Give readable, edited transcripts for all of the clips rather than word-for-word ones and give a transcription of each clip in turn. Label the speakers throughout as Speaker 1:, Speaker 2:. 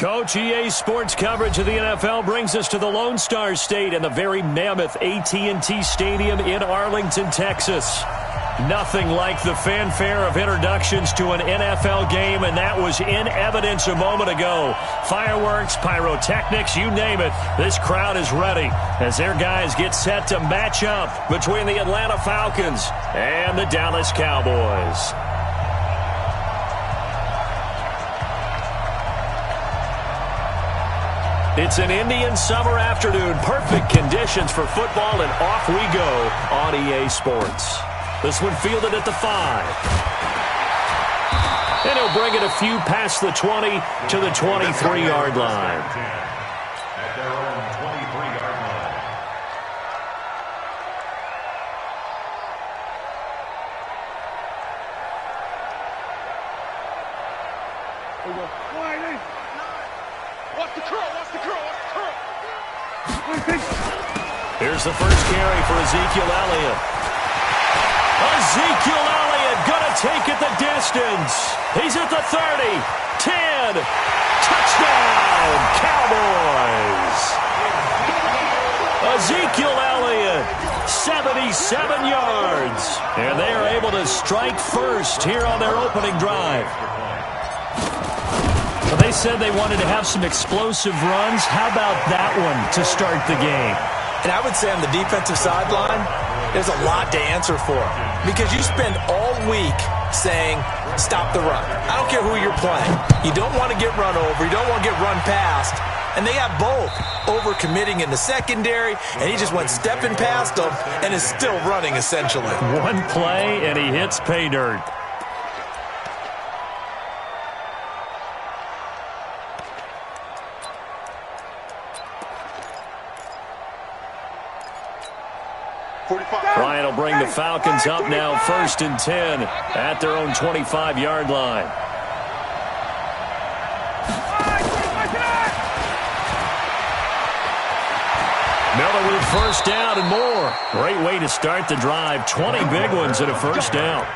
Speaker 1: Coach, EA Sports coverage of the NFL brings us to the Lone Star State and the very mammoth AT&T Stadium in Arlington, Texas. Nothing like the fanfare of introductions to an NFL game, and that was in evidence a moment ago. Fireworks, pyrotechnics, you name it. This crowd is ready as their guys get set to match up between the Atlanta Falcons and the Dallas Cowboys. It's an Indian summer afternoon. Perfect conditions for football, and off we go on EA Sports. This one fielded at the 5. And he'll bring it a few past the 20 to the 23-yard line.
Speaker 2: At their own 23-yard line.
Speaker 3: Watch the curl, watch the curl, watch the curl.
Speaker 1: Here's the first carry for Ezekiel Elliott. Ezekiel Elliott gonna take it the distance. He's at the 30, 10, touchdown, Cowboys. Ezekiel Elliott, 77 yards. And they are able to strike first here on their opening drive. Well, they said they wanted to have some explosive runs. How about that one to start the game?
Speaker 4: And I would say on the defensive sideline, there's a lot to answer for. Because you spend all week saying, stop the run. I don't care who you're playing. You don't want to get run over. You don't want to get run past. And they have both. Over-committing in the secondary, and he just went stepping past them and is still running, essentially.
Speaker 1: One play, and he hits pay dirt. Ryan will bring the Falcons up now, 1st and 10 at their own 25-yard line. Miller with first down and more. Great way to start the drive. 20 big ones at a first down.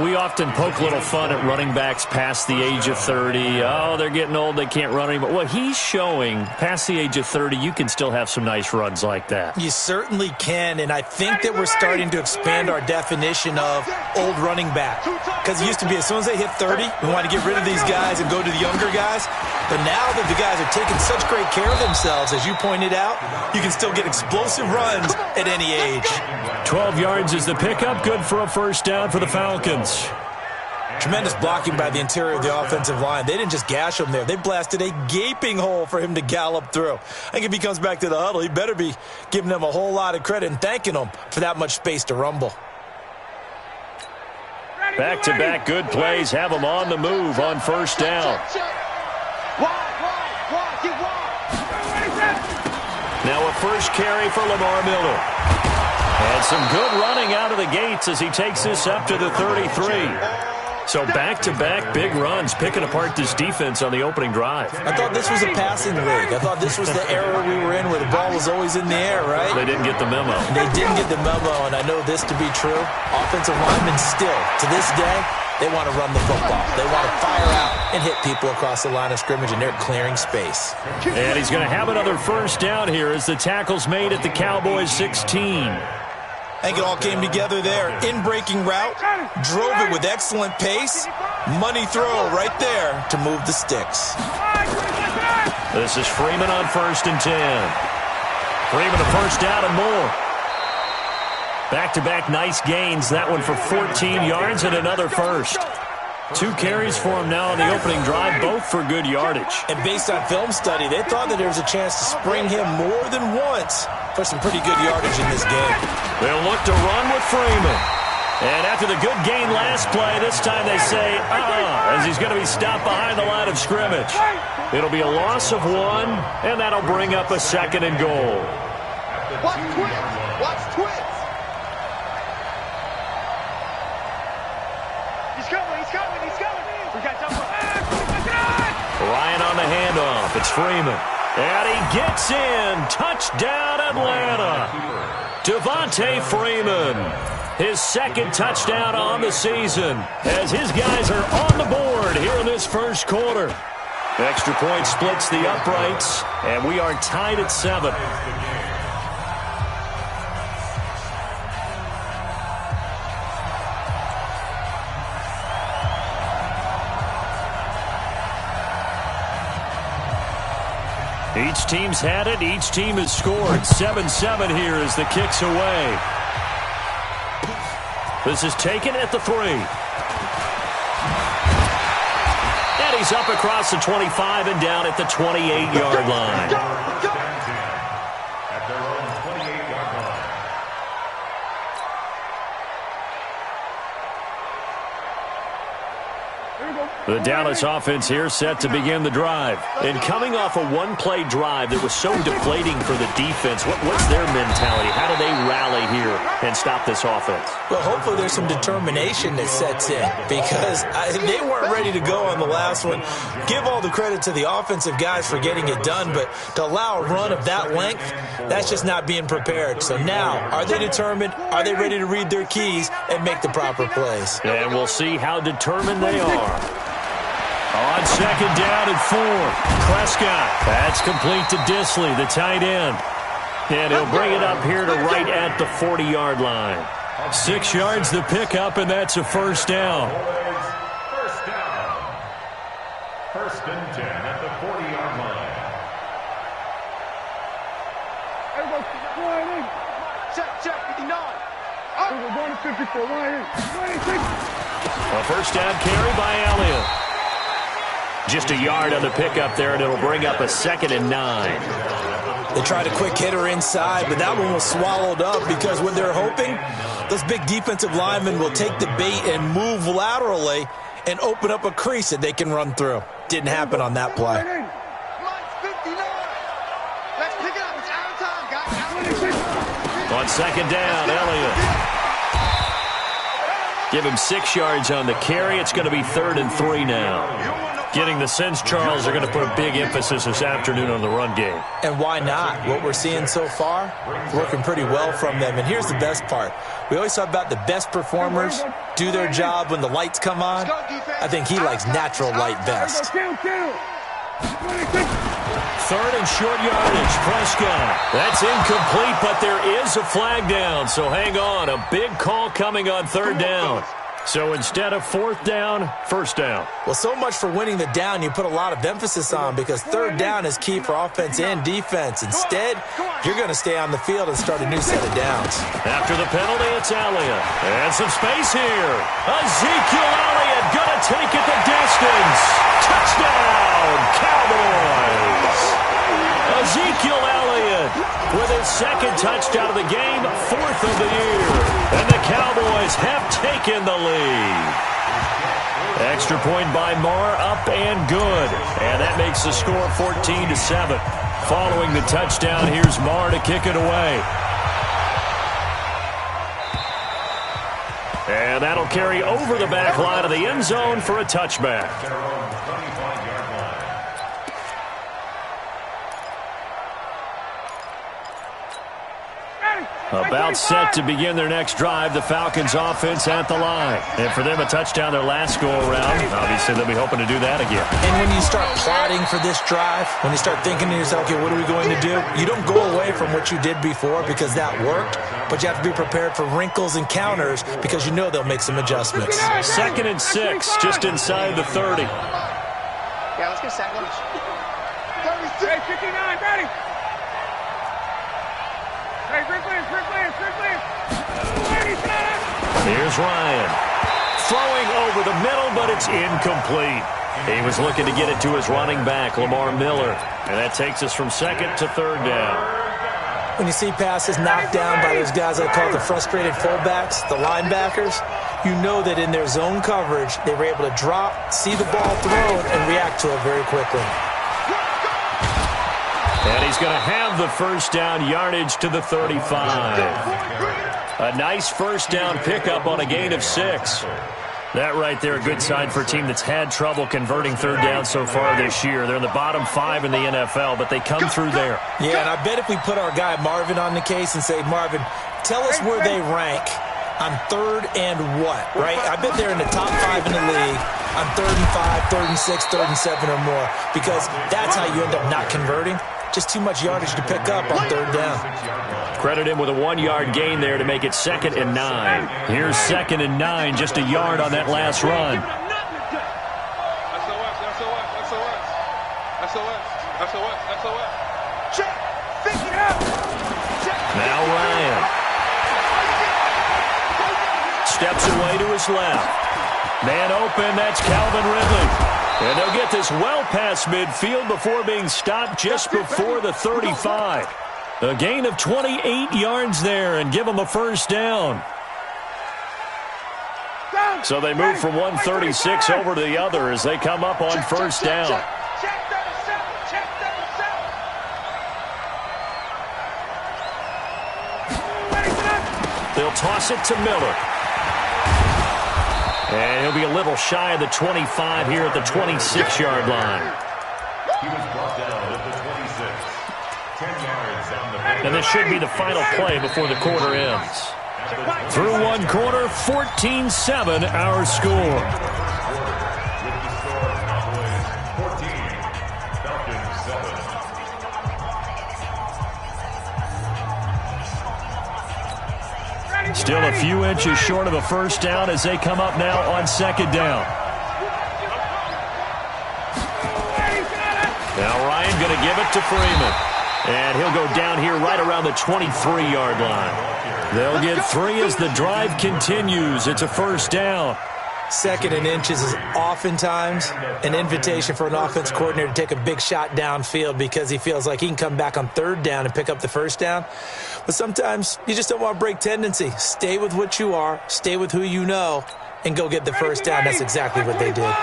Speaker 1: We often poke little fun at running backs past the age of 30. Oh, they're getting old, they can't run anymore. Well, he's showing past the age of 30, you can still have some nice runs like that.
Speaker 4: You certainly can, and I think that we're starting to expand our definition of old running back. Because it used to be as soon as they hit 30, we want to get rid of these guys and go to the younger guys. But now that the guys are taking such great care of themselves, as you pointed out, you can still get explosive runs at any age.
Speaker 1: 12 yards is the pickup. Good for a first down for the Falcons.
Speaker 4: Tremendous blocking by the interior of the offensive line. They didn't just gash him there. They blasted a gaping hole for him to gallop through. I think if he comes back to the huddle, he better be giving them a whole lot of credit and thanking them for that much space to rumble.
Speaker 1: Back-to-back good plays have them on the move on first down. Now a first carry for Lamar Miller. And some good running out of the gates as he takes this up to the 33. So back-to-back big runs, picking apart this defense on the opening drive.
Speaker 4: I thought this was a passing league. I thought this was the era we were in where the ball was always in the air, right?
Speaker 1: They didn't get the memo.
Speaker 4: They didn't get the memo, and I know this to be true. Offensive linemen still, to this day, they want to run the football. They want to fire out and hit people across the line of scrimmage, and they're clearing space.
Speaker 1: And he's going to have another first down here as the tackle's made at the Cowboys' 16.
Speaker 4: I think it all came together there. In-breaking route, drove it with excellent pace. Money throw right there to move the sticks.
Speaker 1: This is Freeman on 1st and 10. Freeman a first down and more. Back-to-back nice gains. That one for 14 yards and another first. 2 carries for him now on the opening drive, both for good yardage.
Speaker 4: And based on film study, they thought that there was a chance to spring him more than once for some pretty good yardage in this game.
Speaker 1: They'll look to run with Freeman. And after the good gain last play, this time they say, as he's going to be stopped behind the line of scrimmage. It'll be a loss of 1, and that'll bring up a 2nd and goal.
Speaker 3: Watch twins! Watch twins! He's coming, he's coming, he's coming! We got double.
Speaker 1: Ryan on the handoff. It's Freeman. And he gets in. Touchdown, Atlanta. Devontae Freeman. His 2nd touchdown on the season as his guys are on the board here in this first quarter. Extra point splits the uprights, and we are tied at 7. Each team's had it. Each team has scored. 7-7 here as the kick's away. This is taken at the 3. And he's up across the 25 and down at the 28-yard line.
Speaker 2: At their own 28-yard line.
Speaker 1: The Dallas offense here set to begin the drive. And coming off a one-play drive that was so deflating for the defense, what's their mentality? How do they rally here and stop this offense?
Speaker 4: Well, hopefully there's some determination that sets in because they weren't ready to go on the last one. Give all the credit to the offensive guys for getting it done, but to allow a run of that length, that's just not being prepared. So now, are they determined? Are they ready to read their keys and make the proper plays?
Speaker 1: And we'll see how determined they are. On second down and 4, Prescott. That's complete to Disley, the tight end. And he'll bring it up here to right at the 40-yard line. 6 yards the pickup, and that's a first down.
Speaker 2: First down. First and 10 at the 40-yard line.
Speaker 3: Check, 59.
Speaker 5: We're going to 54.
Speaker 1: A first down carry by Elliott. Just a yard on the pickup there, and it'll bring up a 2nd and 9.
Speaker 4: They tried a quick hitter inside, but that one was swallowed up because what they're hoping, those big defensive linemen will take the bait and move laterally and open up a crease that they can run through. Didn't happen on that play.
Speaker 3: Line's 59. Let's pick it up. It's out of time, guys.
Speaker 1: On second down, Elliott. Give him 6 yards on the carry. It's going to be 3rd and 3 now. Getting the sense, Charles, they're going to put a big emphasis this afternoon on the run game.
Speaker 4: And why not? What we're seeing so far, working pretty well from them. And here's the best part. We always talk about the best performers do their job when the lights come on. I think he likes natural light best.
Speaker 1: 3rd and short yardage, Prescott. That's incomplete, but there is a flag down, so hang on. A big call coming on 3rd down. So instead of 4th down, 1st down.
Speaker 4: Well, so much for winning the down you put a lot of emphasis on because 3rd down is key for offense and defense. Instead, you're going to stay on the field and start a new set of downs.
Speaker 1: After the penalty, it's Elliott. And some space here. Ezekiel Elliott going to take it the distance. Touchdown, Cowboys. Ezekiel Elliott with his 2nd touchdown of the game, 4th of the year. And the Cowboys have taken the lead. Extra point by Marr, up and good. And that makes the score 14-7. Following the touchdown, here's Marr to kick it away. And that'll carry over the back line of the end zone for a touchback. About set to begin their next drive, the Falcons offense at the line. And for them, a touchdown their last go-around. Obviously, they'll be hoping to do that again.
Speaker 4: And when you start plotting for this drive, when you start thinking to yourself, okay, what are we going to do? You don't go away from what you did before because that worked, but you have to be prepared for wrinkles and counters because you know they'll make some adjustments.
Speaker 1: 2nd and 6, just inside the 30.
Speaker 3: Yeah, let's get a second.
Speaker 5: 59, ready.
Speaker 1: Here's Ryan. Throwing over the middle, but it's incomplete. He was looking to get it to his running back, Lamar Miller. And that takes us from 2nd to 3rd down.
Speaker 4: When you see passes knocked down by those guys I call the frustrated fullbacks, the linebackers, you know that in their zone coverage, they were able to drop, see the ball thrown, and react to it very quickly.
Speaker 1: And he's going to have the first down, yardage to the 35. A nice first down pickup on a gain of 6. That right there, a good sign for a team that's had trouble converting 3rd down so far this year. They're in the bottom 5 in the NFL, but they come through there.
Speaker 4: Yeah, and I bet if we put our guy Marvin on the case and say, Marvin, tell us where they rank on 3rd and what, right? I bet they're in the top 5 in the league. on 3rd and 5, 3rd and 6, 3rd and 7 or more, because that's how you end up not converting. Just too much yardage to pick up on 3rd down.
Speaker 1: Credit him with a 1-yard gain there to make it 2nd and 9. Here's 2nd and 9, just a yard on that last run.
Speaker 3: Check. 50 out. Check.
Speaker 1: Now Ryan steps away to his left. Man open, that's Calvin Ridley. And they'll get this well past midfield before being stopped just before the 35. A gain of 28 yards there and give them a first down. So they move from 136 over to the other as they come up on first down.
Speaker 3: Check 37. Check 37.
Speaker 1: They'll toss it to Miller. And he'll be a little shy of the 25 here at the 26-yard line.
Speaker 2: He was brought down at the 26. 10 yards on the back.
Speaker 1: And this should be the final play before the quarter ends. Through one quarter, 14-7 our score.
Speaker 2: With the score, Cowboys 14, Falcons 7.
Speaker 1: Still a few inches short of a first down as they come up now on 2nd down. Now Ryan going to give it to Freeman. And he'll go down here right around the 23-yard line. They'll get 3 as the drive continues. It's a first down.
Speaker 4: 2nd and inches is oftentimes an invitation for an offense coordinator to take a big shot downfield because he feels like he can come back on 3rd down and pick up the first down. But sometimes you just don't want to break tendency. Stay with what you are, stay with who you know, and go get the first down. That's exactly what they did.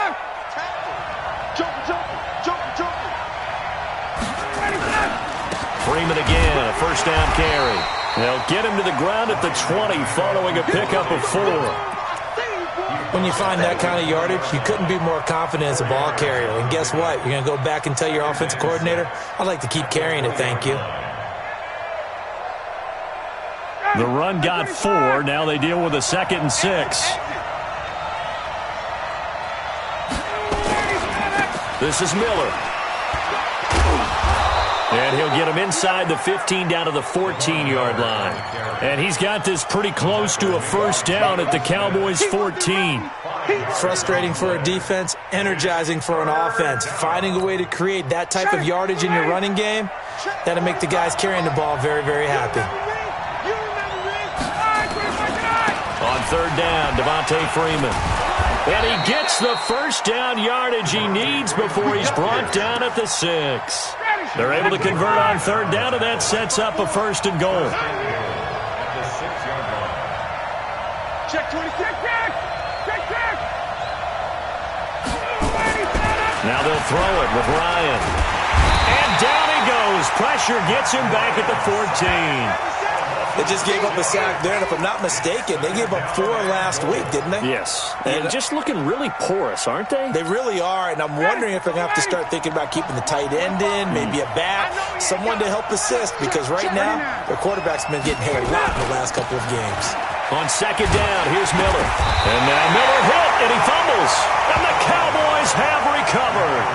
Speaker 1: Freeman again, a first down carry. They'll get him to the ground at the 20 following a pickup of 4.
Speaker 4: When you find that kind of yardage, you couldn't be more confident as a ball carrier. And guess what? You're going to go back and tell your offensive coordinator, I'd like to keep carrying it, thank you.
Speaker 1: The run got 4. Now they deal with a 2nd and 6. This is Miller. And he'll get him inside the 15 down to the 14-yard line. And he's got this pretty close to a first down at the Cowboys' 14.
Speaker 4: Frustrating for a defense, energizing for an offense. Finding a way to create that type of yardage in your running game, that'll make the guys carrying the ball very, very happy.
Speaker 1: On 3rd down, Devontae Freeman. And he gets the first down yardage he needs before he's brought down at the 6. They're able to convert on 3rd down, and that sets up a 1st and goal.
Speaker 2: At the 6-yard line.
Speaker 5: Check 26. Check.
Speaker 1: Now they'll throw it with Ryan. And down he goes. Pressure gets him back at the 14.
Speaker 4: They just gave up a sack there, and if I'm not mistaken, they gave up 4 last week, didn't they?
Speaker 1: Yes. And just looking really porous, aren't they?
Speaker 4: They really are, and I'm wondering if they're going to have to start thinking about keeping the tight end in, maybe a back, someone to help assist, because right now, their quarterback's been getting hit a lot in the last couple of games.
Speaker 1: On 2nd down, here's Miller. And now Miller hit, and he fumbles. And the Cowboys have recovered.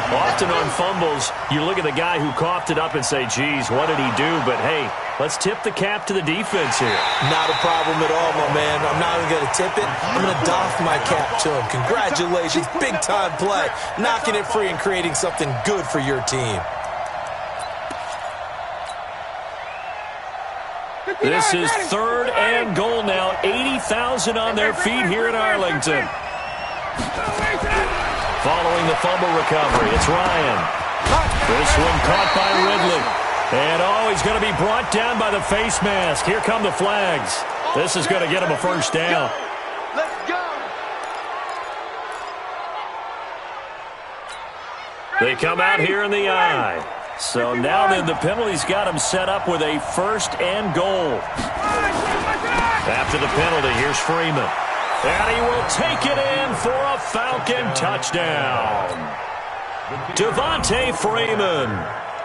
Speaker 1: Often on fumbles, you look at the guy who coughed it up and say, geez, what did he do? But, hey, let's tip the cap to the defense here.
Speaker 4: Not a problem at all, my man. I'm not even going to tip it. I'm going to doff my cap to him. Congratulations, big-time play. Knocking it free and creating something good for your team.
Speaker 1: This is 3rd and goal now. 80,000 on their feet here in Arlington. Following the fumble recovery, it's Ryan. This one caught by Ridley. And, he's going to be brought down by the face mask. Here come the flags. This is going to get him a first down.
Speaker 3: Let's go.
Speaker 1: They come out here in the eye. So now then the penalty's got him set up with a 1st and goal. After the penalty, here's Freeman. And he will take it in for a Falcon touchdown. Devontae Freeman.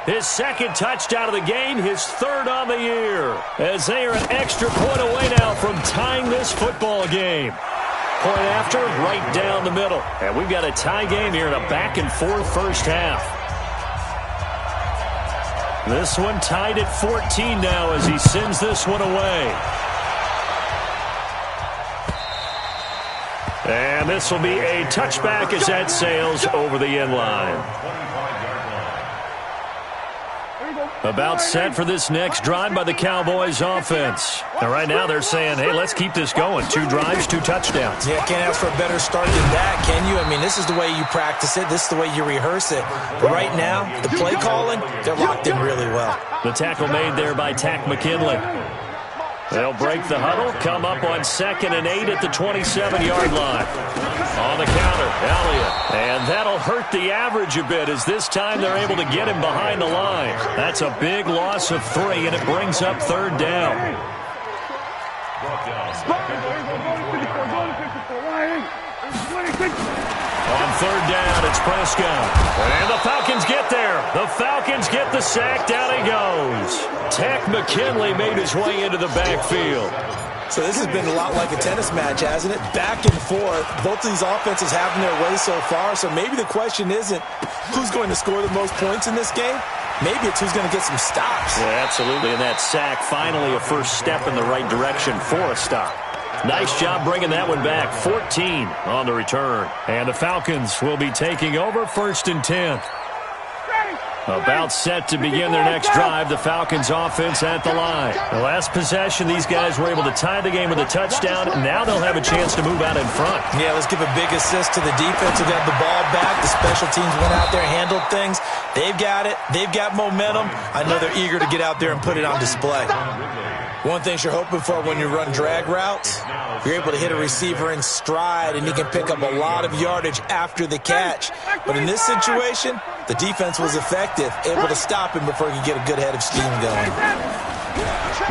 Speaker 1: His 2nd touchdown of the game, his 3rd on the year. As they are an extra point away now from tying this football game. Point after, right down the middle. And we've got a tie game here in a back-and-forth first half. This one tied at 14 now as he sends this one away. And this will be a touchback as that sails over the end line. About set for this next drive by the Cowboys offense. And right now they're saying, hey, let's keep this going. 2 drives, 2 touchdowns.
Speaker 4: Yeah, can't ask for a better start than that, can you? I mean, this is the way you practice it. This is the way you rehearse it. But right now, the play calling, they're locked in really well.
Speaker 1: The tackle made there by Tack McKinley. They'll break the huddle, come up on 2nd and 8 at the 27-yard line. On the counter, Elliott. And that'll hurt the average a bit as this time they're able to get him behind the line. That's a big loss of 3, and it brings up 3rd down. On 3rd down, it's Prescott. And the Falcons get there. The Falcons get the sack. Down he goes. Tack McKinley made his way into the backfield.
Speaker 4: So this has been a lot like a tennis match, hasn't it? Back and forth. Both of these offenses having their way so far. So maybe the question isn't who's going to score the most points in this game. Maybe it's who's going to get some stops.
Speaker 1: Yeah, absolutely. And that sack, finally a first step in the right direction for a stop. Nice job bringing that one back. 14 on the return. And the Falcons will be taking over 1st and 10. About set to begin their next drive. The Falcons offense at the line. The last possession, these guys were able to tie the game with a touchdown. Now they'll have a chance to move out in front.
Speaker 4: Yeah, let's give a big assist to the defense who got the ball back. The special teams went out there, handled things. They've got it. They've got momentum. I know they're eager to get out there and put it on display. One thing you're hoping for when you run drag routes, you're able to hit a receiver in stride, and he can pick up a lot of yardage after the catch. But in this situation, the defense was effective, able to stop him before he could get a good head of steam going.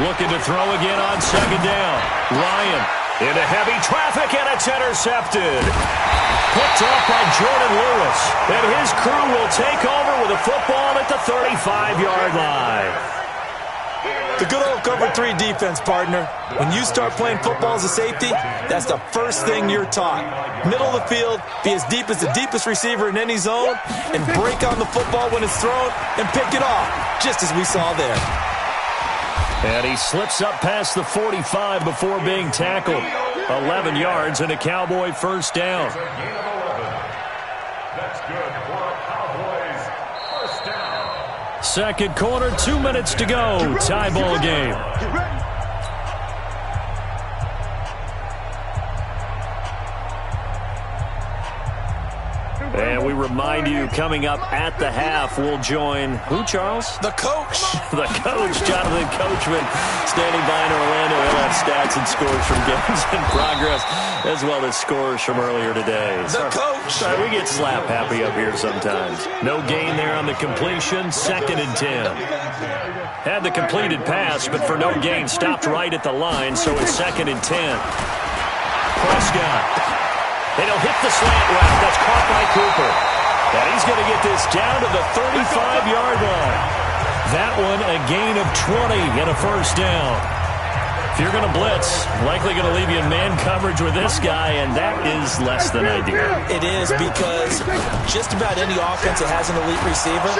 Speaker 1: Looking to throw again on 2nd down. Ryan into heavy traffic, and it's intercepted. Picked off by Jordan Lewis. And his crew will take over with a football at the 35-yard line.
Speaker 4: The good old cover 3 defense, partner. When you start playing football as a safety, that's the first thing you're taught. Middle of the field, be as deep as the deepest receiver in any zone, and break on the football when it's thrown and pick it off, just as we saw there.
Speaker 1: And he slips up past the 45 before being tackled. 11 yards and a Cowboy first down.
Speaker 2: That's good for a Cowboys first down.
Speaker 1: 2nd quarter, 2 minutes to go. Tie ball game. And we remind you, coming up at the half, we'll join who, Charles?
Speaker 4: The coach.
Speaker 1: The coach, Jonathan Coachman, standing by in Orlando. He'll have stats and scores from games in progress, as well as scores from earlier today.
Speaker 4: The coach.
Speaker 1: Sorry, we get slap happy up here sometimes. No gain there on the completion. 2nd and 10. Had the completed pass, but for no gain, stopped right at the line, so it's 2nd and 10. Prescott. And he'll hit the slant route. That's caught by Cooper. And he's going to get this down to the 35-yard line. That one a gain of 20 and a first down. If you're going to blitz, likely going to leave you in man coverage with this guy, and that is less than ideal.
Speaker 4: It is, because just about any offense that has an elite receiver.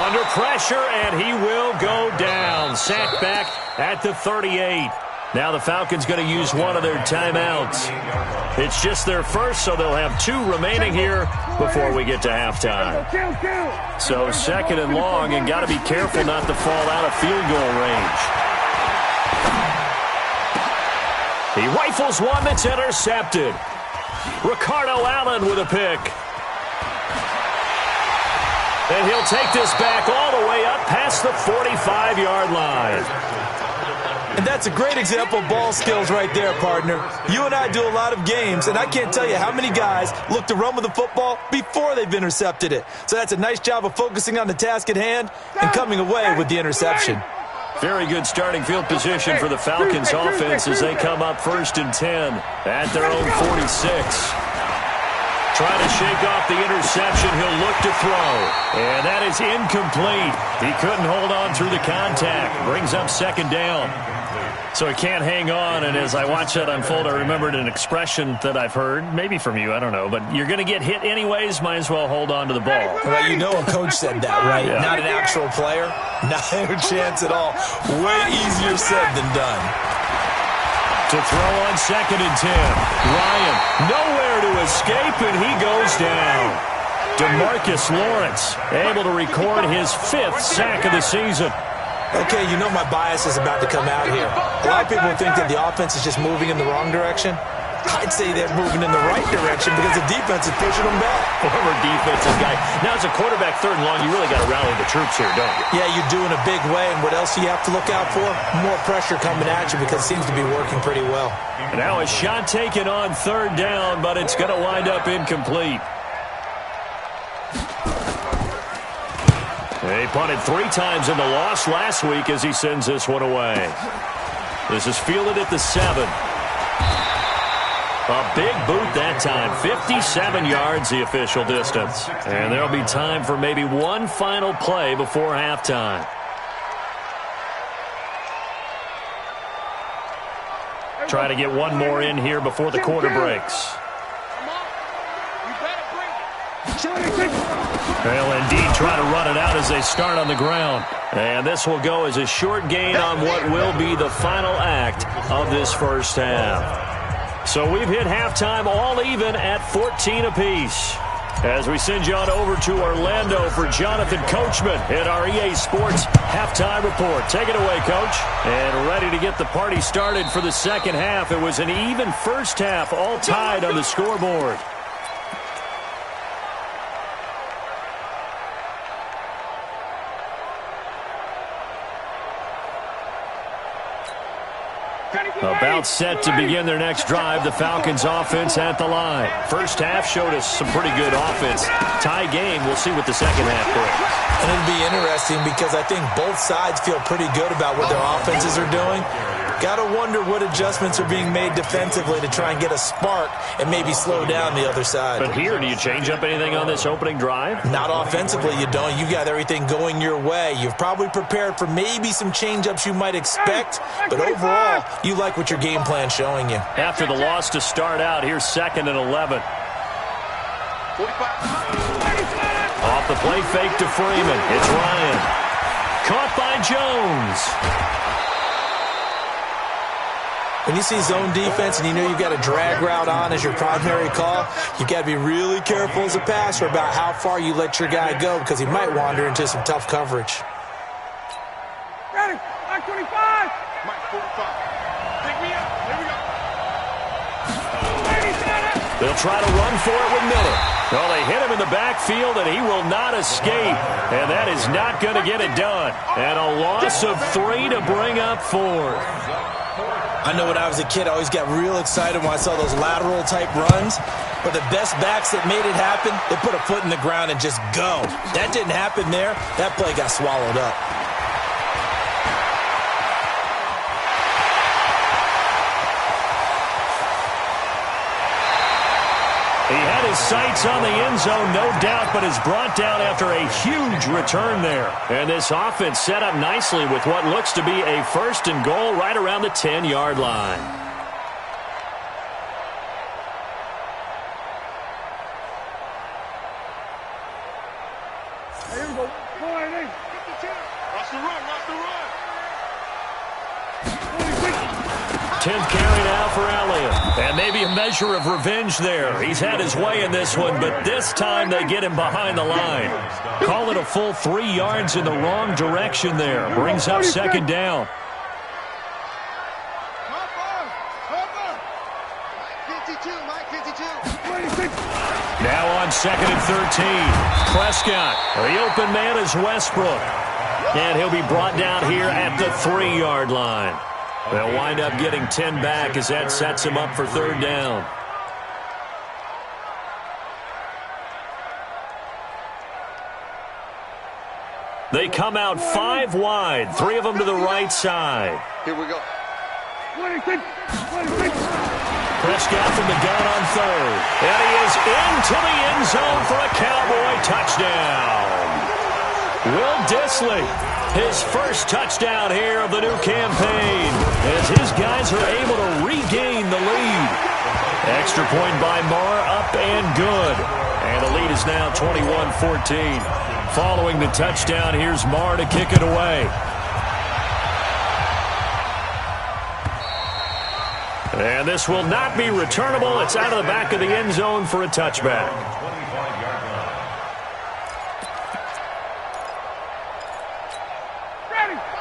Speaker 1: Under pressure, and he will go down. Sacked back at the 38. Now the Falcons going to use one of their timeouts. It's just their first, so they'll have 2 remaining here before we get to halftime. So 2nd and long, and got to be careful not to fall out of field goal range. He rifles one that's intercepted. Ricardo Allen with a pick. And he'll take this back all the way up past the 45-yard line.
Speaker 4: And that's a great example of ball skills right there, partner. You and I do a lot of games, and I can't tell you how many guys look to run with the football before they've intercepted it. So that's a nice job of focusing on the task at hand and coming away with the interception.
Speaker 1: Very good starting field position for the Falcons offense as they come up 1st and 10 at their own 46. Trying to shake off the interception. He'll look to throw. And that is incomplete. He couldn't hold on through the contact. Brings up second down. So he can't hang on, and as I watch that unfold, I remembered an expression that I've heard, maybe from you, I don't know, but you're going to get hit anyways, might as well hold on to the ball.
Speaker 4: Well, you know a coach said that, right?
Speaker 1: Yeah.
Speaker 4: Not an actual player. Not a chance at all. Way easier said than done.
Speaker 1: To throw on 2nd and 10. Ryan, nowhere to escape, and he goes down. DeMarcus Lawrence, able to record his 5th sack of the season.
Speaker 4: Okay, you know my bias is about to come out here. A lot of people think that the offense is just moving in the wrong direction. I'd say they're moving in the right direction because the defense is pushing them back.
Speaker 1: Former defensive guy. Now, as a quarterback, 3rd and long, you really got to rally the troops here, don't you?
Speaker 4: Yeah, you do in a big way, and what else do you have to look out for? More pressure coming at you because it seems to be working pretty well.
Speaker 1: Now a shot taken on 3rd down, but it's going to wind up incomplete. He punted 3 times in the loss last week as he sends this one away. This is fielded at the 7. A big boot that time. 57 yards the official distance. And there'll be time for maybe one final play before halftime. Try to get one more in here before the quarter breaks. They'll indeed try to run it out as they start on the ground. And this will go as a short gain on what will be the final act of this first half. So we've hit halftime all even at 14 apiece. As we send you on over to Orlando for Jonathan Coachman at our EA Sports Halftime Report. Take it away, Coach. And ready to get the party started for the second half. It was an even first half, all tied on the scoreboard. About set to begin their next drive, the Falcons offense at the line. First half showed us some pretty good offense. Tie game, we'll see what the second half brings.
Speaker 4: And it'll be interesting because I think both sides feel pretty good about what their offenses are doing. Got to wonder what adjustments are being made defensively to try and get a spark and maybe slow down the other side.
Speaker 1: But here, do you change up anything on this opening drive?
Speaker 4: Not offensively, you don't. You got everything going your way. You've probably prepared for maybe some change-ups you might expect, but overall, you like what your game plan's showing you.
Speaker 1: After the loss to start out, here's 2nd and 11. Off the play fake to Freeman. It's Ryan. Caught by Jones.
Speaker 4: When you see zone defense and you know you've got a drag route on as your primary call, you've got to be really careful as a passer about how far you let your guy go because he might wander into some tough coverage.
Speaker 5: Ready, Mike 25. Mike 45. Pick me up. Here we go.
Speaker 1: They'll try to run for it with Miller. Well, they hit him in the backfield, and he will not escape. And that is not going to get it done. And a loss of 3 to bring up 4.
Speaker 4: I know when I was a kid, I always got real excited when I saw those lateral-type runs. But the best backs that made it happen, they put a foot in the ground and just go. That didn't happen there. That play got swallowed up.
Speaker 1: He had his sights on the end zone, no doubt, but is brought down after a huge return there. And this offense set up nicely with what looks to be a 1st and goal right around the 10-yard line.
Speaker 5: Here we go. Go on, 52. Watch the run. Watch the run.
Speaker 1: 10th carry now for Elliott. And maybe a measure of revenge there. He's had his way in this one, but this time they get him behind the line. Call it a full 3 yards in the wrong direction there. Brings up 2nd down. Now on 2nd and 13. Prescott. The open man is Westbrook. And he'll be brought down here at the 3-yard line. They'll wind up getting 10 back as that sets him up for 3rd down. They come out 5 wide, 3 of them to the right side.
Speaker 3: Here we go.
Speaker 5: 26. 26.
Speaker 1: Prescott from the gun on third. And he is into the end zone for a Cowboy touchdown. Will Dissly, his first touchdown here of the new campaign, as his guys are able to regain the lead. Extra point by Marr, up and good. And the lead is now 21-14. Following the touchdown, here's Marr to kick it away. And this will not be returnable. It's out of the back of the end zone for a touchback.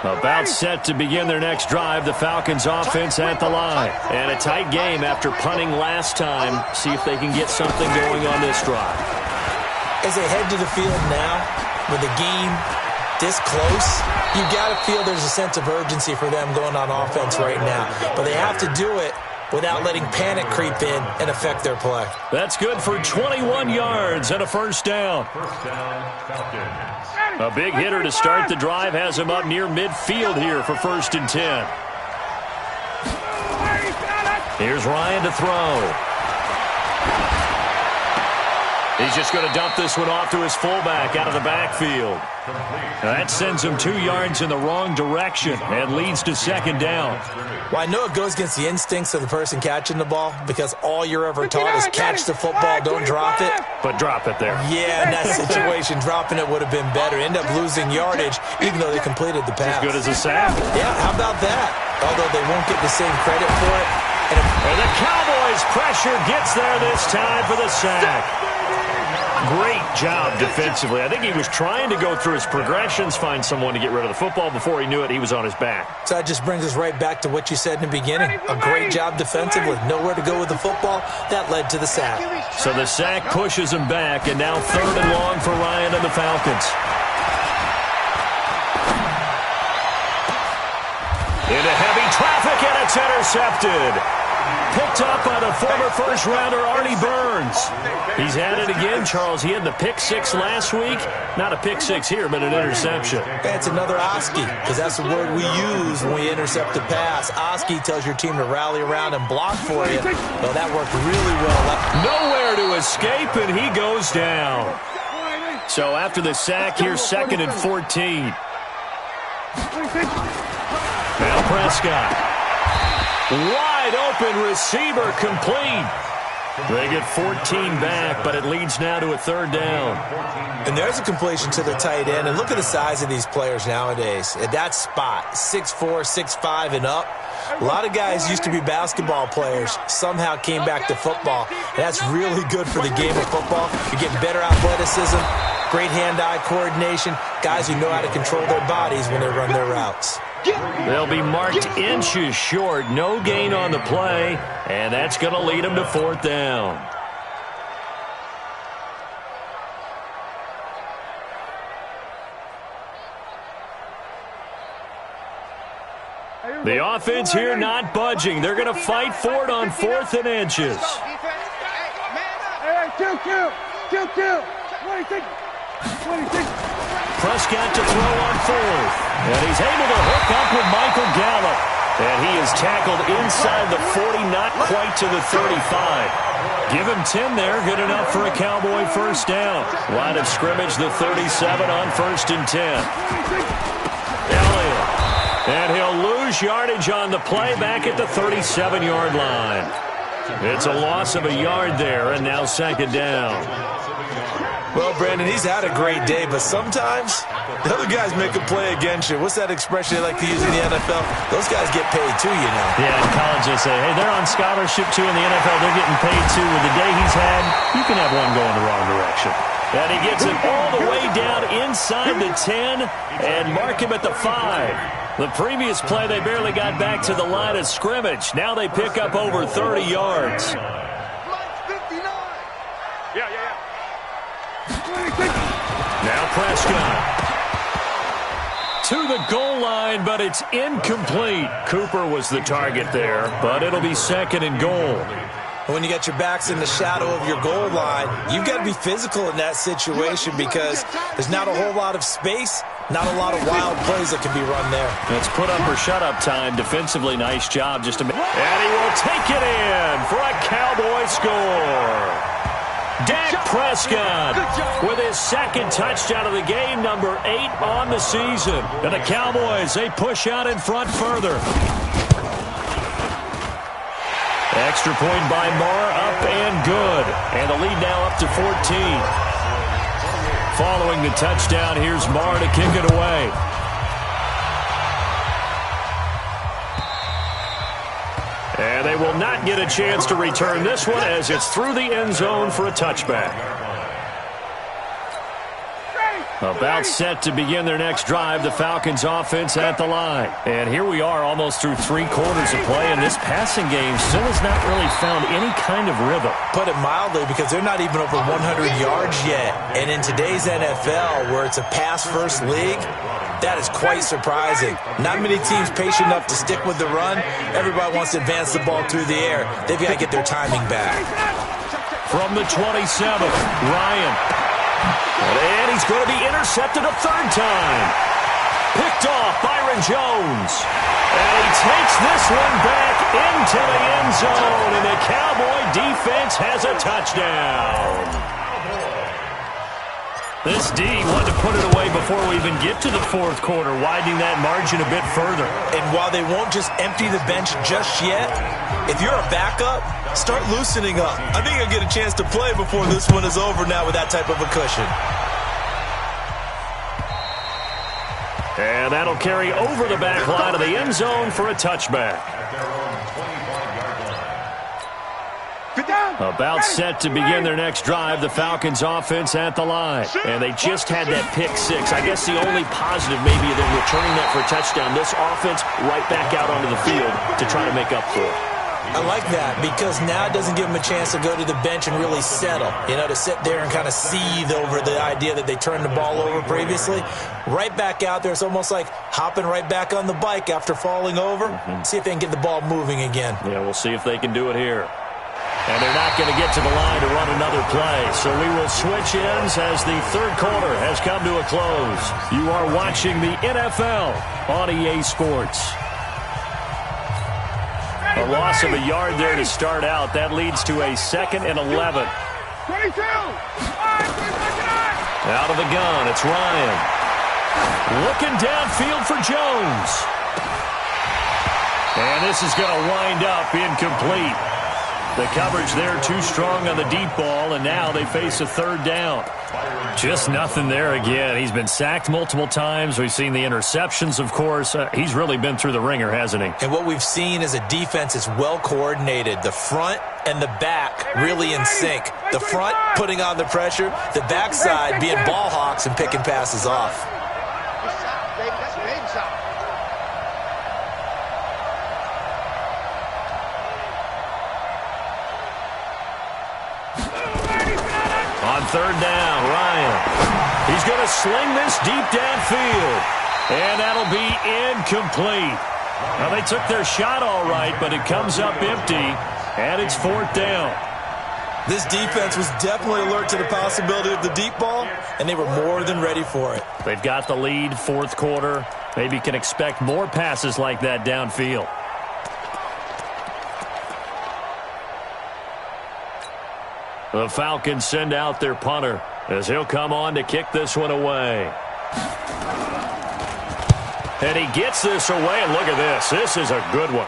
Speaker 1: About set to begin their next drive, the Falcons offense at the line. And a tight game after punting last time. See if they can get something going on this drive.
Speaker 4: As they head to the field now, with the game this close, you got to feel there's a sense of urgency for them going on offense right now. But they have to do it without letting panic creep in and affect their play.
Speaker 1: That's good for 21 yards and a first down. A big hitter to start the drive has him up near midfield here for 1st and 10. Here's Ryan to throw. He's just going to dump this one off to his fullback out of the backfield. That sends him 2 yards in the wrong direction and leads to 2nd down.
Speaker 4: Well, I know it goes against the instincts of the person catching the ball because all you're ever taught is catch the football, don't drop it.
Speaker 1: But drop it there.
Speaker 4: Yeah, in that situation, dropping it would have been better. End up losing yardage even though they completed the pass.
Speaker 1: As good as a sack.
Speaker 4: Yeah, how about that? Although they won't get the same credit for it.
Speaker 1: And the Cowboys' pressure gets there this time for the sack. Great job defensively. I think he was trying to go through his progressions, find someone to get rid of the football. Before he knew it, he was on his back.
Speaker 4: So that just brings us right back to what you said in the beginning. A great job defensively. Nowhere to go with the football. That led to the sack.
Speaker 1: So the sack pushes him back, and now 3rd and long for Ryan and the Falcons. Into heavy traffic, and it's intercepted. Picked up by the former first-rounder Artie Burns. He's had it again, Charles. He had the pick 6 last week. Not a pick 6 here, but an interception.
Speaker 4: That's another Oski, because that's the word we use when we intercept a pass. Oski tells your team to rally around and block for you. Well, that worked really well.
Speaker 1: Nowhere to escape, and he goes down. So after the sack, here's 2nd and 14. Now Prescott. Wide open receiver complete. They get 14 back, but it leads now to a 3rd down.
Speaker 4: And there's a completion to the tight end. And look at the size of these players nowadays. At that spot, 6'4", 6'5", and up. A lot of guys used to be basketball players, somehow came back to football. And that's really good for the game of football. You're getting better athleticism, great hand-eye coordination, guys who know how to control their bodies when they run their routes.
Speaker 1: They'll be marked inches short. No gain on the play, and that's going to lead them to 4th down. The offense here not budging. They're going to fight for it on 4th and inches.
Speaker 5: Hey, kill. 26.
Speaker 1: Prescott to throw on 4th. And he's able to hook up with Michael Gallup. And he is tackled inside the 40, not quite to the 35. Give him 10 there, good enough for a Cowboy 1st down. Line of scrimmage, the 37 on 1st and 10. Elliott. And he'll lose yardage on the play back at the 37-yard line. It's a loss of a yard there, and now 2nd down.
Speaker 4: Well, Brandon, he's had a great day, but sometimes the other guys make a play against you. What's that expression they like to use in the NFL? Those guys get paid too, you know.
Speaker 1: Yeah, in college they say, hey, they're on scholarship too. In the NFL, they're getting paid too. With the day he's had, you can have one going the wrong direction. And he gets it all the way down inside the 10 and mark him at the 5. The previous play, they barely got back to the line of scrimmage. Now they pick up over 30 yards. Now Prescott to the goal line, but it's incomplete. Cooper was the target there, but it'll be 2nd and goal.
Speaker 4: When you got your backs in the shadow of your goal line, you've got to be physical in that situation because there's not a whole lot of space, Not a lot of wild plays that can be run there.
Speaker 1: It's put up or shut up time. Defensively, nice job. And he will take it in for a Cowboy score. Dak Prescott with his second touchdown of the game, number 8 on the season. And the Cowboys, they push out in front further. Extra point by Marr, up and good. And the lead now up to 14. Following the touchdown, here's Marr to kick it away. And they will not get a chance to return this one as it's through the end zone for a touchback. About set to begin their next drive, the Falcons offense at the line. And here we are almost through 3 quarters of play, and this passing game still has not really found any kind of rhythm.
Speaker 4: Put it mildly, because they're not even over 100 yards yet. And in today's NFL, where it's a pass-first league, that is quite surprising. Not many teams patient enough to stick with the run. Everybody wants to advance the ball through the air. They've got to get their timing back.
Speaker 1: From the 27th, Ryan. And he's going to be intercepted a third time. Picked off Byron Jones. And he takes this one back into the end zone. And the Cowboy defense has a touchdown. This D wanted to put it away before we even get to the fourth quarter, widening that margin a bit further.
Speaker 4: And while they won't just empty the bench just yet, if you're a backup, start loosening up. I think you'll get a chance to play before this one is over now with that type of a cushion.
Speaker 1: And that'll carry over the back line of the end zone for a touchback. About set to begin their next drive, the Falcons offense at the line. And they just had that pick 6. I guess the only positive maybe of them returning that for a touchdown. This offense right back out onto the field to try to make up for it.
Speaker 4: I like that because now it doesn't give them a chance to go to the bench and really settle. You know, to sit there and kind of seethe over the idea that they turned the ball over previously. Right back out there, it's almost like hopping right back on the bike after falling over. See if they can get the ball moving again.
Speaker 1: Yeah, we'll see if they can do it here. And they're not going to get to the line to run another play. So we will switch ends as the third quarter has come to a close. You are watching the NFL on EA Sports. A loss of a yard there to start out. That leads to a 2nd and 11.
Speaker 5: 22.
Speaker 1: Out of the gun, it's Ryan. Looking downfield for Jones. And this is going to wind up incomplete. The coverage there too strong on the deep ball, and now they face a third down. Just nothing there again. He's been sacked multiple times. We've seen the interceptions, of course. He's really been through the ringer, hasn't he?
Speaker 4: And what we've seen is a defense that's well coordinated. The front and the back really in sync. The front putting on the pressure, the backside being ball hawks and picking passes off.
Speaker 3: That's a big shot.
Speaker 1: On third down, Ryan. He's going to sling this deep downfield. And that'll be incomplete. Now, they took their shot all right, but it comes up empty, and it's 4th down.
Speaker 4: This defense was definitely alert to the possibility of the deep ball, and they were more than ready for it.
Speaker 1: They've got the lead, fourth quarter. Maybe can expect more passes like that downfield. The Falcons send out their punter as he'll come on to kick this one away. And he gets this away, and look at this. This is a good one.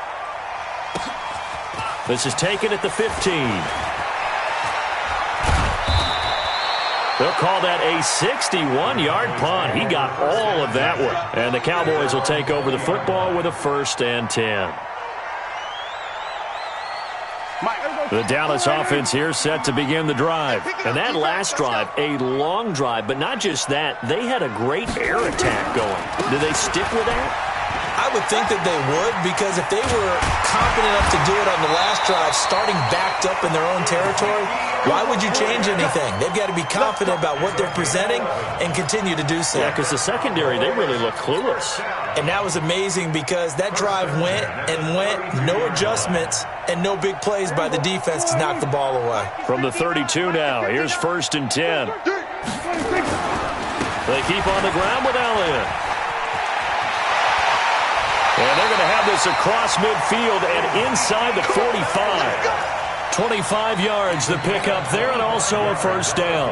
Speaker 1: This is taken at the 15. They'll call that a 61-yard punt. He got all of that one. And the Cowboys will take over the football with a 1st and 10. The Dallas offense here set to begin the drive. And that last drive, a long drive, but not just that. They had a great air attack going. Do they stick with that?
Speaker 4: I would think that they would, because if they were confident enough to do it on the last drive, starting backed up in their own territory, why would you change anything? They've got to be confident about what they're presenting and continue to do so.
Speaker 1: Yeah, because the secondary, they really look clueless.
Speaker 4: And that was amazing because that drive went and went, no adjustments and no big plays by the defense to knock the ball away.
Speaker 1: From the 32 now, here's 1st and 10. They keep on the ground with Elliott. And they're going to have this across midfield and inside the 45. 25 yards the pickup there, and also a first down.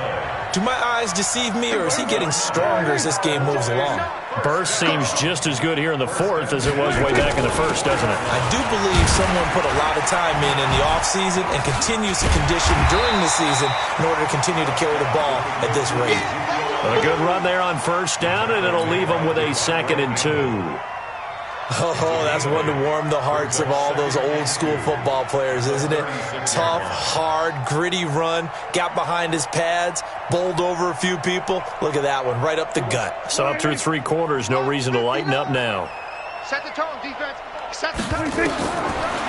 Speaker 4: Do my eyes deceive me, or is he getting stronger as this game moves along?
Speaker 1: Burst seems just as good here in the fourth as it was way back in the first, doesn't it?
Speaker 4: I do believe someone put a lot of time in the offseason and continues to condition during the season in order to continue to carry the ball at this rate.
Speaker 1: A good run there on first down, and it'll leave them with a 2nd and 2.
Speaker 4: Oh, that's one to warm the hearts of all those old-school football players, isn't it? Tough, hard, gritty run, got behind his pads, bowled over a few people. Look at that one, right up the gut.
Speaker 1: So up through 3 quarters, no reason to lighten up now.
Speaker 3: Set the tone, defense. Set the tone.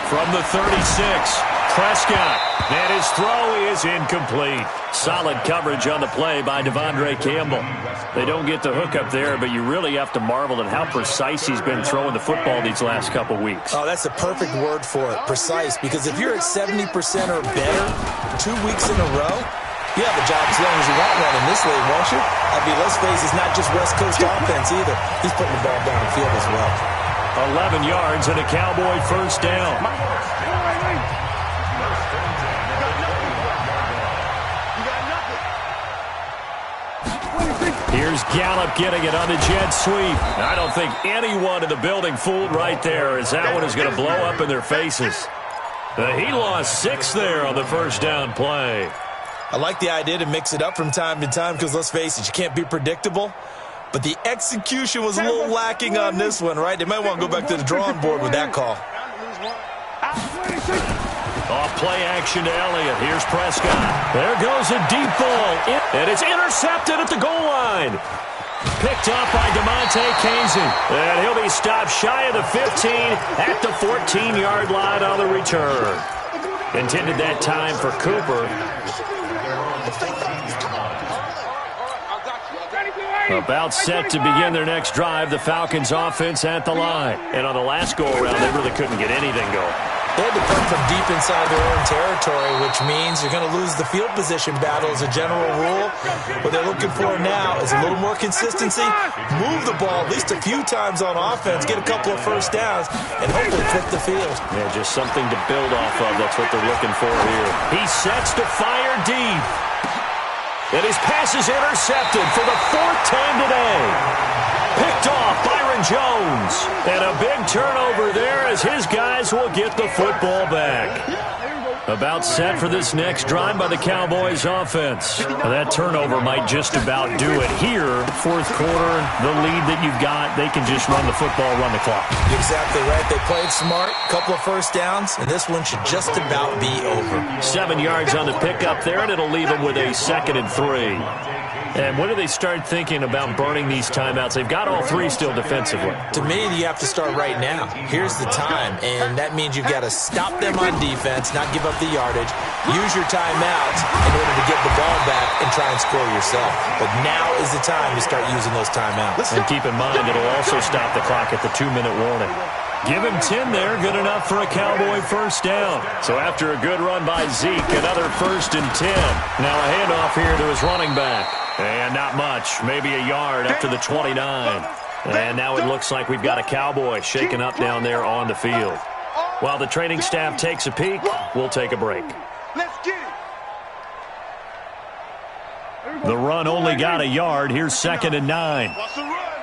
Speaker 1: From the 36, Prescott. And his throw is incomplete. Solid coverage on the play by Devondre Campbell. They don't get the hook up there, but you really have to marvel at how precise he's been throwing the football these last couple weeks.
Speaker 4: Oh, that's the perfect word for it, precise, because if you're at 70% or better 2 weeks in a row, you have a job as long as you want one in this league, won't you? I mean, let's face it, it's not just West Coast offense either. He's putting the ball down the field as well.
Speaker 1: 11 yards and a Cowboy first down. Here's Gallup getting it on the jet sweep. I don't think anyone in the building fooled right there, as that one is going to blow up in their faces. He lost 6 there on the first down play.
Speaker 4: I like the idea to mix it up from time to time because, let's face it, you can't be predictable. But the execution was a little lacking on this one, right? They might want to go back to the drawing board with that call.
Speaker 1: Off play action to Elliott. Here's Prescott. There goes a deep ball. And it's intercepted at the goal line. Picked up by DeMonte Casey. And he'll be stopped shy of the 15 at the 14-yard line on the return. Intended that time for Cooper. About set to begin their next drive. The Falcons offense at the line. And on the last go-around, they really couldn't get anything going.
Speaker 4: They had to come from deep inside their own territory, which means you're going to lose the field position battle as a general rule. What they're looking for now is a little more consistency, move the ball at least a few times on offense, get a couple of first downs, and hopefully flip the field.
Speaker 1: Yeah, just something to build off of. That's what they're looking for here. He sets to fire deep. And his pass is intercepted for the 4th time today. Picked off Byron Jones. And a big turnover there as his guys will get the football back. About set for this next drive by the Cowboys offense. Now that turnover might just about do it here. 4th quarter, the lead that you've got, they can just run the football, run the clock.
Speaker 4: Exactly right. They played smart, couple of first downs, and this one should just about be over.
Speaker 1: 7 yards on the pickup there, and it'll leave them with a 2nd and 3. And when do they start thinking about burning these timeouts? They've got all 3 still defensively.
Speaker 4: To me, you have to start right now. Here's the time, and that means you've got to stop them on defense, not give up the yardage, use your timeouts in order to get the ball back and try and score yourself. But now is the time to start using those timeouts.
Speaker 1: And keep in mind, it'll also stop the clock at the 2-minute warning. Give him 10 there, good enough for a Cowboy first down. So after a good run by Zeke, another 1st and 10. Now a handoff here to his running back. And not much, maybe a yard up to the 29. And now it looks like we've got a Cowboy shaken up down there on the field. While the training staff takes a peek, we'll take a break.
Speaker 3: Let's get it.
Speaker 1: The run only got a yard. Here's 2nd and 9.
Speaker 3: What's the run?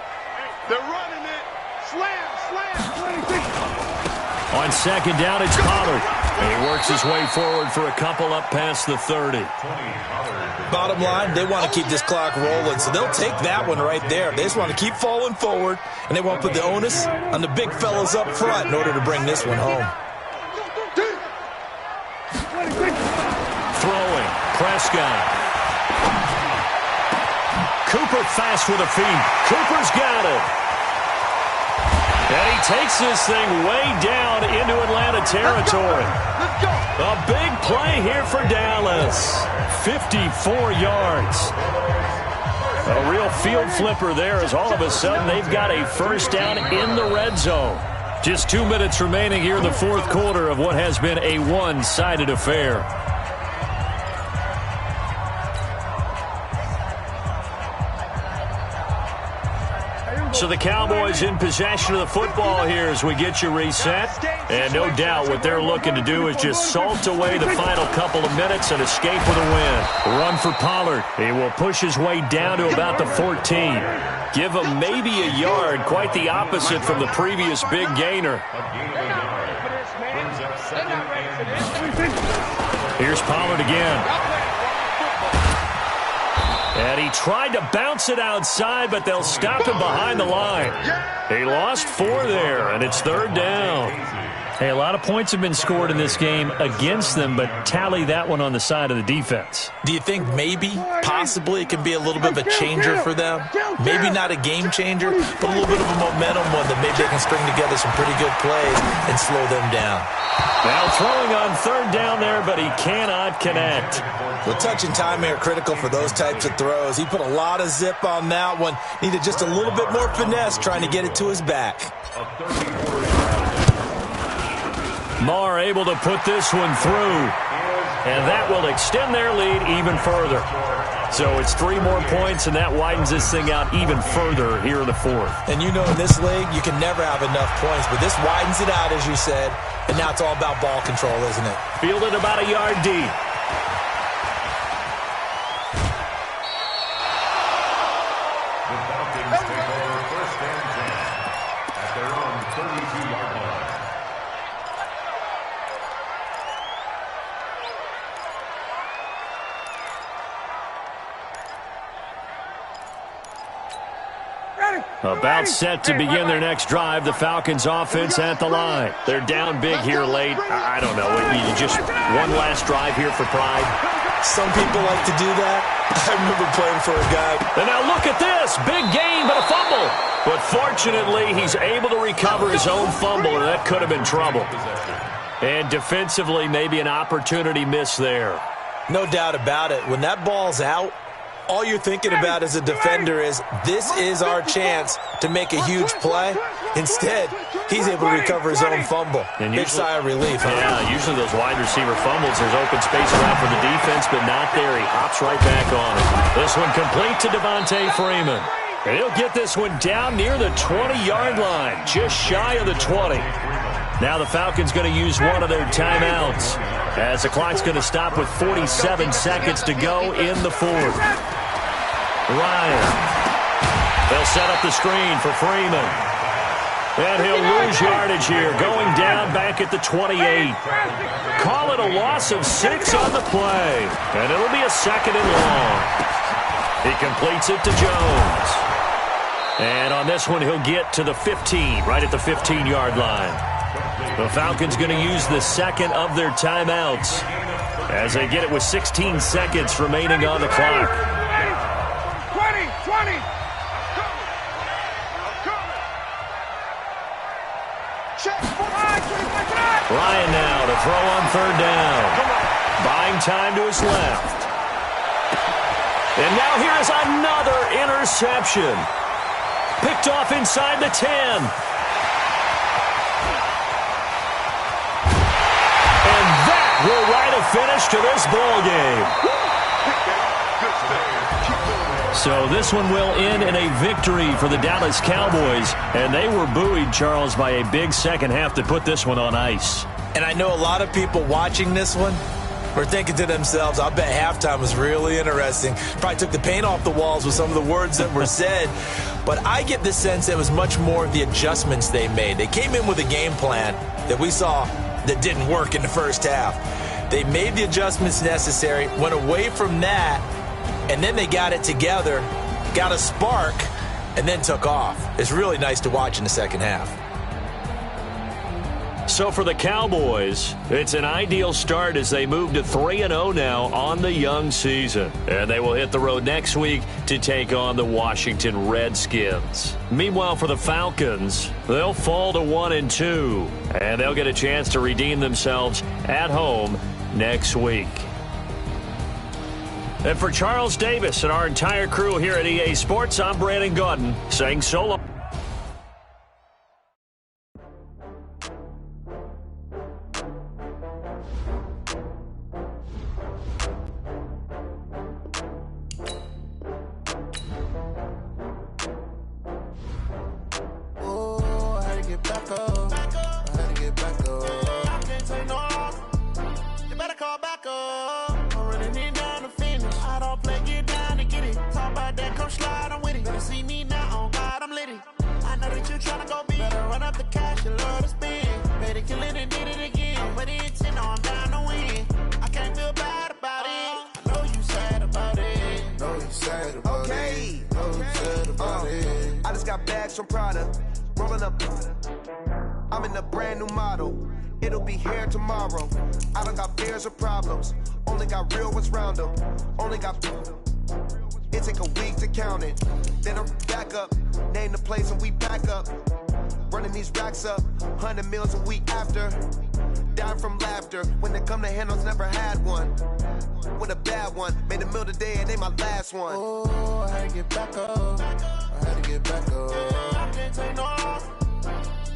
Speaker 3: They're running it. Slam, slam.
Speaker 1: On 2nd down, it's Pollard. And he works his way forward for a couple up past the 30.
Speaker 4: Bottom line, they want to keep this clock rolling, so they'll take that one right there. They just want to keep falling forward, and they want to put the onus on the big fellas up front in order to bring this one home.
Speaker 1: Throwing, Prescott. Cooper fast with the feet. Cooper's got it. And he takes this thing way down into Atlanta territory. A big play here for Dallas. 54 yards. A real field flipper there as all of a sudden they've got a first down in the red zone. Just 2 minutes remaining here in the 4th quarter of what has been a one-sided affair. So the Cowboys in possession of the football here as we get you reset. And no doubt what they're looking to do is just salt away the final couple of minutes and escape with a win. Run for Pollard. He will push his way down to about the 14. Give him maybe a yard, quite the opposite from the previous big gainer. Here's Pollard again. And he tried to bounce it outside, but they'll stop him behind the line. He lost 4 there, and it's 3rd down. Hey, a lot of points have been scored in this game against them, but tally that one on the side of the defense.
Speaker 4: Do you think maybe, possibly, it can be a little bit of a changer for them? Maybe not a game changer, but a little bit of a momentum one that maybe they can string together some pretty good plays and slow them down.
Speaker 1: Now throwing on 3rd down there, but he cannot connect.
Speaker 4: Well, touch and timing are critical for those types of throws. He put a lot of zip on that one. Needed just a little bit more finesse trying to get it to his back.
Speaker 1: Marr able to put this one through, and that will extend their lead even further. So it's 3 more points, and that widens this thing out even further here in the 4th.
Speaker 4: And you know in this league, you can never have enough points, but this widens it out, as you said, and now it's all about ball control, isn't it?
Speaker 1: Fielded about a yard deep.
Speaker 2: The Falcons take over 1st and 10 at their own 32-yard line.
Speaker 1: About set to begin their next drive. The Falcons offense at the line. They're down big here late. I don't know. You just one last drive here for pride.
Speaker 4: Some people like to do that. I remember playing for a guy.
Speaker 1: And now look at this. Big gain, but a fumble. But fortunately, he's able to recover his own fumble, and that could have been trouble. And defensively, maybe an opportunity miss there.
Speaker 4: No doubt about it. When that ball's out, all you're thinking about as a defender is, this is our chance to make a huge play. Instead, he's able to recover his own fumble. And big sigh of relief, huh?
Speaker 1: Yeah, usually those wide receiver fumbles, there's open space around for the defense, but not there. He hops right back on it. This one complete to Devontae Freeman. And he'll get this one down near the 20-yard line, just shy of the 20. Now the Falcons going to use one of their timeouts, as the clock's going to stop with 47 seconds to go in the 4th. Ryan. They'll set up the screen for Freeman. And he'll lose yardage here, going down back at the 28. Call it a loss of 6 on the play. And it'll be a 2nd and long. He completes it to Jones. And on this one, he'll get to the 15, right at the 15-yard line. The Falcons going to use the 2nd of their timeouts as they get it with 16 seconds remaining on the clock.
Speaker 5: 20.
Speaker 1: Ryan now to throw on 3rd down. Buying time to his left. And now here is another interception. Picked off inside the 10. Will write a finish to this ball game. So this one will end in a victory for the Dallas Cowboys, and they were buoyed, Charles, by a big second half to put this one on ice.
Speaker 4: And I know a lot of people watching this one were thinking to themselves, I bet halftime was really interesting. Probably took the paint off the walls with some of the words that were said. But I get the sense it was much more of the adjustments they made. They came in with a game plan that we saw that didn't work in the first half. They made the adjustments necessary, went away from that, and then they got it together, got a spark, and then took off. It's really nice to watch in the second half.
Speaker 1: So for the Cowboys, it's an ideal start as they move to 3-0 now on the young season. And they will hit the road next week to take on the Washington Redskins. Meanwhile, for the Falcons, they'll fall to 1-2. And they'll get a chance to redeem themselves at home next week. And for Charles Davis and our entire crew here at EA Sports, I'm Brandon Gaudin saying so long.
Speaker 6: see me now, on God, I'm litty. I know that you tryna go big. Better run up the cash, you love to spend. Better kill it and did it again. But it's in, I'm down to win. I can't feel bad about it. I know you sad about it.
Speaker 7: Know you sad about it. Know you sad about it.
Speaker 8: I just got bags from Prada. Rolling up. I'm in a brand new model. It'll be here tomorrow. I don't got fears or problems. Only got real ones round them. Only got. It take a week to count it. Then I'm back up. Name the place and we back up. Running these racks up. 100 meals a week after. Dying from laughter. When it come to handles, never had one. With a bad one. Made a meal today and they my last one.
Speaker 7: Oh, I had to get back up. I had to get back up.
Speaker 6: I can't take no loss.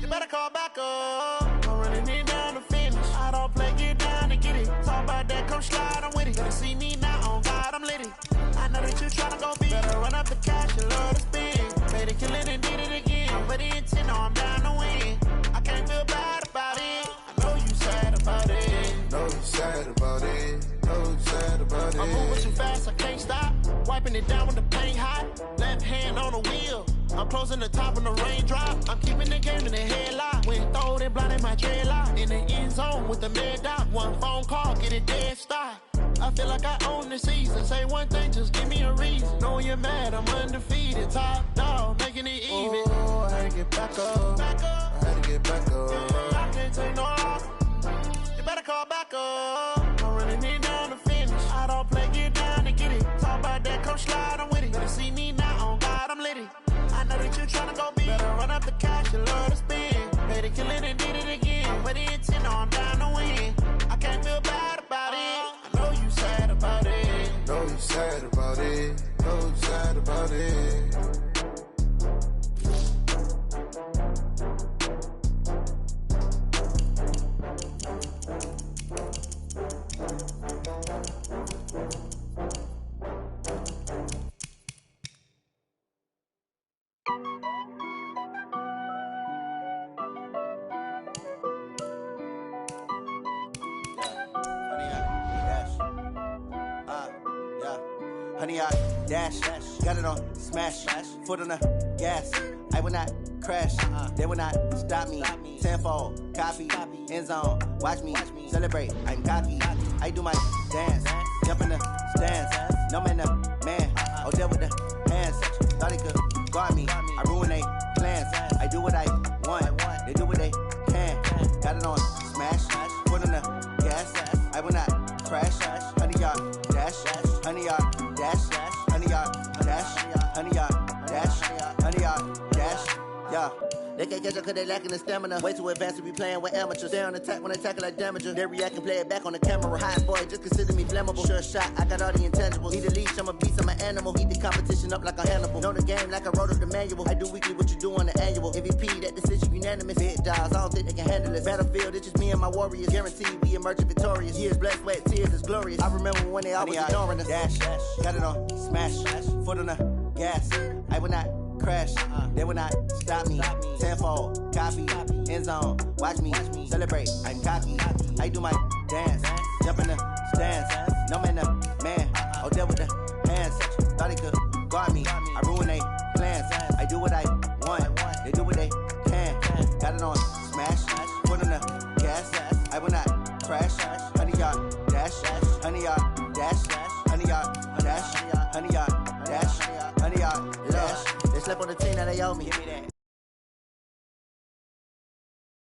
Speaker 6: You better call back up. I'm running it down to finish. I don't play, get down to get it. Talk about that, come slide, I'm with it. Better see me now, on God, I'm litty. I know that you tryna go big. Better run up the cash, you love to spend. Better kill it and did it again. But the intent, no, I'm down to win. I can't feel bad about it. I know you sad about it.
Speaker 7: Know you sad about it. Know you sad about it.
Speaker 6: I'm moving too fast, I can't stop. Wiping it down with the paint hot. Left hand on the wheel. I'm closing the top when the raindrop. I'm keeping the game in the headlock. When throwed and blinded my dreadlock. In the end zone with the mad dot. One phone call, get it dead stop. I feel like I own the season. Say one thing, just give me a reason. Knowing you're mad, I'm undefeated. Top dog, making it even.
Speaker 7: Oh, I had to get back up. I had to get back up.
Speaker 6: I can't take no loss. You better call back up. I'm running it down to finish. I don't play, get down to get it. Talk about that, come slide, I'm with it. Better see me now, on God, I'm litty. I know that you tryna go big. Better run up the cash, you love to spend. Better kill it and did it again. But the intent, no, I'm down to win. I can't feel bad about it. I know you sad about it.
Speaker 7: Know you sad about it. Know you sad about it.
Speaker 9: Honey, I dash, got it on smash, foot on the gas. I will not crash, they will not stop me. Tenfold, copy, end zone, watch me celebrate. I'm cocky, I do my dance, jump in the stands. No man, the man, oh there with the hands. Thought he could guard me, I ruin they plans. I do what I want, they do what they can. Got it on smash, foot on the gas. I will not crash, honey, y'all dash, honey, y'all dash, honey, y'all dash, honey, y'all dash, honey, y'all dash, yeah. They can't catch up cause they lacking the stamina. Way too advanced to be playing with amateurs. Stay on attack when they tackle like damager. They react and play it back on the camera. Hot boy, just consider me flammable. Sure shot, I got all the intangibles. Need a leash, I'm a beast, I'm an animal. Eat the competition up like a Hannibal. Know the game like I wrote up the manual. I do weekly what you do on the annual. MVP, that decision unanimous. Big dogs, I don't think they can handle this. Battlefield, it's just me and my warriors. Guaranteed we emerge victorious. Years, blood, sweat, tears, it's glorious. I remember when they always ignoring us. Dash, got it on smash, foot on the gas. I will not crash, they will not stop me. Tenfold, copy, end zone, watch me celebrate. I'm cocky, I do my dance, jump in the stands. No man, the man, oh there with the hands. Thought he could guard me, I ruin they plans. I do what I want, they do what they can. Got it on smash, foot on the gas. I will not crash, honey y'all dash, honey y'all dash, honey y'all dash, honey y'all dash, honey y'all dash. They slept on the team, now they owe me.